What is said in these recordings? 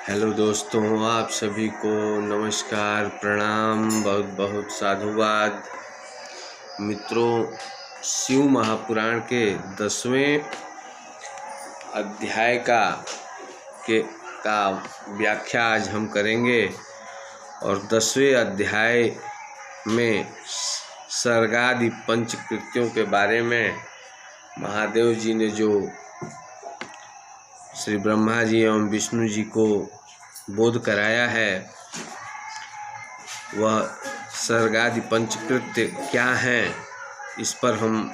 Hello दोस्तों, आप सभी को नमस्कार, प्रणाम, बहुत बहुत साधुवाद। मित्रों, शिव महापुराण के 10वें अध्याय का व्याख्या आज हम करेंगे। और 10वें अध्याय में सर्गादि पंचकृत्यों के बारे में महादेव जी ने जो श्री ब्रह्मा जी एवं विष्णु जी को बोध कराया है, वह सर्गादि पंचकृत्य क्या हैं, इस पर हम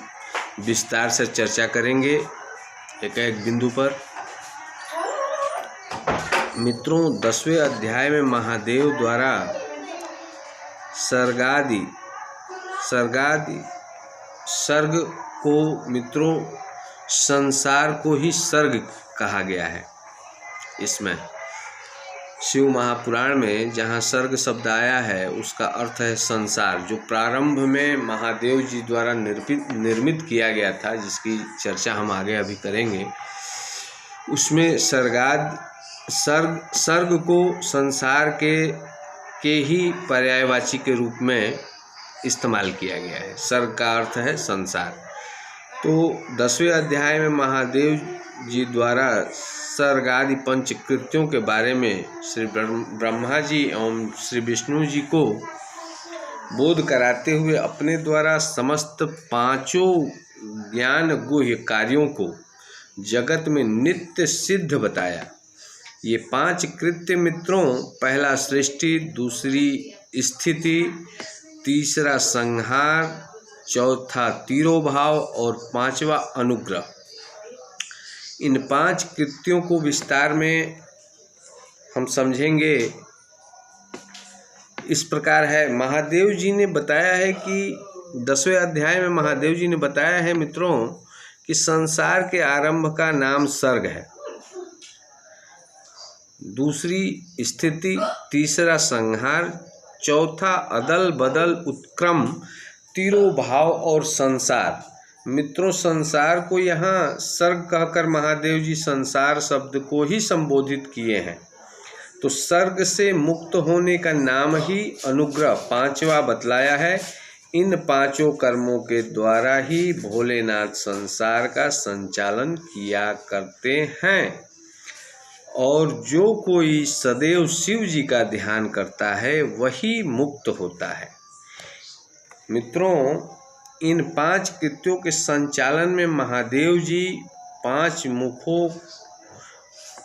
विस्तार से चर्चा करेंगे एक एक बिंदु पर। मित्रों, 10वें अध्याय में महादेव द्वारा सर्ग को मित्रों संसार को ही सर्ग कहा गया है। इसमें शिव महापुराण में जहाँ सर्ग शब्द आया है उसका अर्थ है संसार, जो प्रारंभ में महादेव जी द्वारा निर्मित किया गया था, जिसकी चर्चा हम आगे अभी करेंगे। उसमें सर्ग को संसार के ही पर्यायवाची के रूप में इस्तेमाल किया गया है। सर्ग का अर्थ है संसार। तो 10वें अध्याय में महादेव जी द्वारा सर्गादि पंचकृत्यों के बारे में श्री ब्रह्मा जी एवं श्री विष्णु जी को बोध कराते हुए अपने द्वारा समस्त पांचों ज्ञान गुह्य कार्यों को जगत में नित्य सिद्ध बताया। ये 5 कृत्य मित्रों, पहला सृष्टि, दूसरी स्थिति, तीसरा संहार, चौथा तिरोभाव और 5वां अनुग्रह। इन 5 कृत्यों को विस्तार में हम समझेंगे। इस प्रकार है, महादेव जी ने बताया है कि 10वें अध्याय में महादेव जी ने बताया है मित्रों कि संसार के आरंभ का नाम सर्ग है, दूसरी स्थिति, तीसरा संहार, चौथा अदल बदल उत्क्रम, तिरोभाव और संसार। मित्रों, संसार को यहाँ सर्ग कहकर महादेव जी संसार शब्द को ही संबोधित किए हैं। तो सर्ग से मुक्त होने का नाम ही अनुग्रह 5वां बतलाया है। इन 5 कर्मों के द्वारा ही भोलेनाथ संसार का संचालन किया करते हैं। और जो कोई सदैव शिव जी का ध्यान करता है वही मुक्त होता है। मित्रों, इन 5 कृत्यों के संचालन में महादेव जी 5 मुखों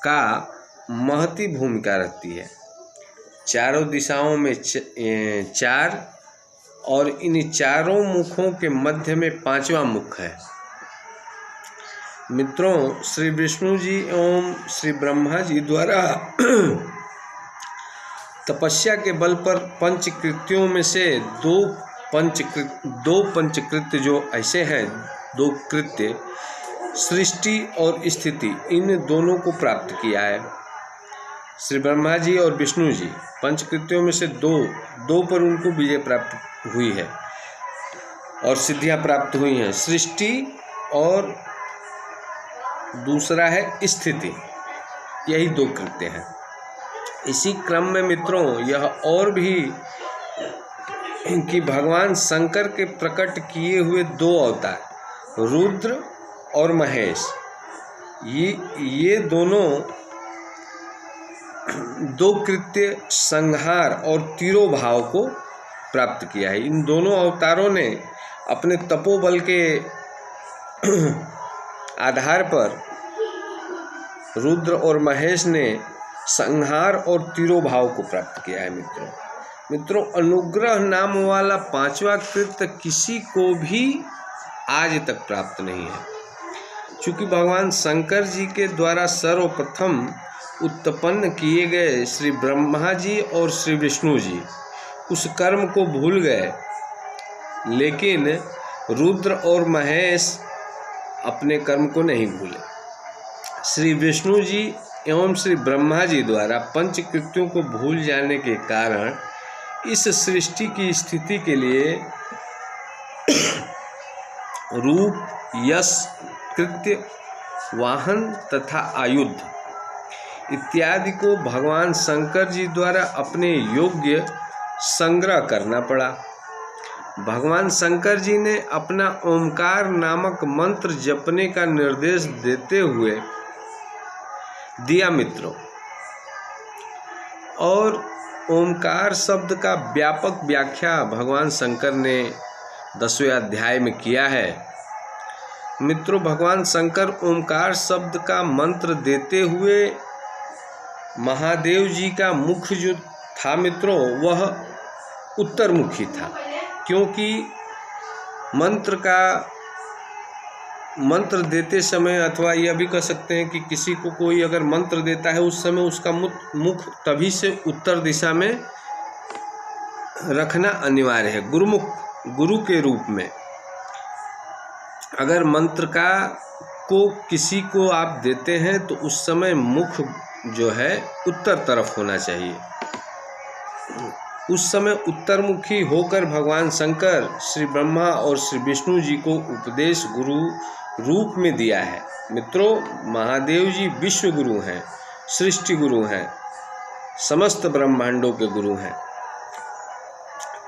का महती भूमिका रहती है। चारों दिशाओं में 4 और इन चारों मुखों के मध्य में 5वां मुख है। मित्रों, श्री विष्णु जी एवं श्री ब्रह्मा जी द्वारा तपस्या के बल पर पंचकृत्यों में से दो पंचकृत्य जो ऐसे हैं, 2 कृत्य सृष्टि और स्थिति, इन दोनों को प्राप्त किया है श्री ब्रह्मा जी और विष्णु जी। पंचकृत्यों में से दो पर उनको विजय प्राप्त हुई है और सिद्धियां प्राप्त हुई हैं, सृष्टि और दूसरा है स्थिति। यही 2 कृत्य हैं। इसी क्रम में मित्रों यह और भी कि भगवान शंकर के प्रकट किए हुए 2 अवतार रुद्र और महेश, ये दोनों 2 कृत्य संहार और तिरोभाव को प्राप्त किया है। इन दोनों अवतारों ने अपने तपोबल के आधार पर रुद्र और महेश ने संहार और तिरोभाव को प्राप्त किया है। मित्रों, अनुग्रह नाम वाला 5वां कृत्य किसी को भी आज तक प्राप्त नहीं है। चूँकि भगवान शंकर जी के द्वारा सर्वप्रथम उत्पन्न किए गए श्री ब्रह्मा जी और श्री विष्णु जी उस कर्म को भूल गए, लेकिन रुद्र और महेश अपने कर्म को नहीं भूले। श्री विष्णु जी एवं श्री ब्रह्मा जी द्वारा पंचकृत्यों को भूल जाने के कारण इस सृष्टि की स्थिति के लिए रूप, यश, कृत्य, वाहन तथा आयुध, इत्यादि को भगवान शंकर जी द्वारा अपने योग्य संग्रह करना पड़ा। भगवान शंकर जी ने अपना ओमकार नामक मंत्र जपने का निर्देश देते हुए दिया मित्रों, और ओमकार शब्द का व्यापक व्याख्या भगवान शंकर ने 10वें अध्याय में किया है। मित्रों, भगवान शंकर ओमकार शब्द का मंत्र देते हुए महादेव जी का मुख जो था मित्रों, वह उत्तरमुखी था, क्योंकि मंत्र देते समय, अथवा यह भी कह सकते हैं कि किसी को कोई अगर मंत्र देता है उस समय उसका मुख तभी से उत्तर दिशा में रखना अनिवार्य है। गुरु के रूप में अगर मंत्र को किसी को आप देते हैं तो उस समय मुख जो है उत्तर तरफ होना चाहिए। उस समय उत्तरमुखी होकर भगवान शंकर श्री ब्रह्मा और श्री विष्णु जी को उपदेश गुरु रूप में दिया है। मित्रों, महादेव जी विश्व गुरु हैं, सृष्टि गुरु हैं, समस्त ब्रह्मांडों के गुरु हैं।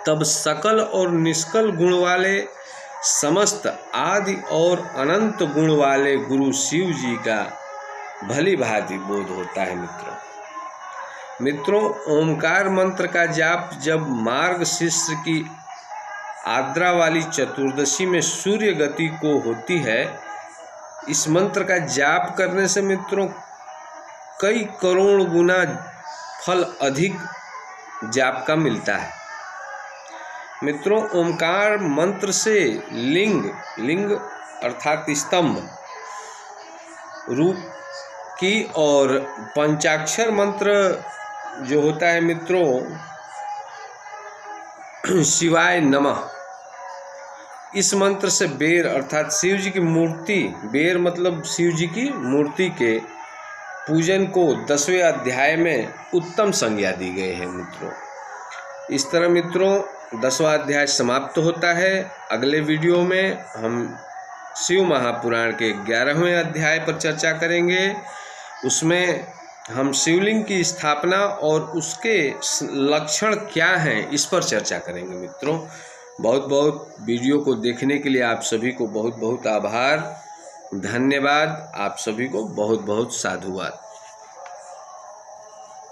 तब सकल और निष्कल गुण वाले, समस्त आदि और अनंत गुण वाले गुरु शिव जी का भली भांति बोध होता है। मित्रों, ओमकार मंत्र का जाप जब मार्ग शीर्ष की आद्रा वाली चतुर्दशी में सूर्य गति को होती है, इस मंत्र का जाप करने से मित्रों कई करोड़ गुना फल अधिक जाप का मिलता है। मित्रों, ओमकार मंत्र से लिंग अर्थात स्तंभ रूप की और पंचाक्षर मंत्र जो होता है मित्रों, शिवाय नमः, इस मंत्र से बेर अर्थात शिव जी की मूर्ति, बेर मतलब शिव जी की मूर्ति के पूजन को 10वें अध्याय में उत्तम संज्ञा दी गई है। मित्रों, इस तरह मित्रों 10वां अध्याय समाप्त होता है। अगले वीडियो में हम शिव महापुराण के 11वें अध्याय पर चर्चा करेंगे। उसमें हम शिवलिंग की स्थापना और उसके लक्षण क्या हैं, इस पर चर्चा करेंगे। मित्रों, बहुत बहुत वीडियो को देखने के लिए आप सभी को बहुत बहुत आभार, धन्यवाद। आप सभी को बहुत बहुत साधुवाद।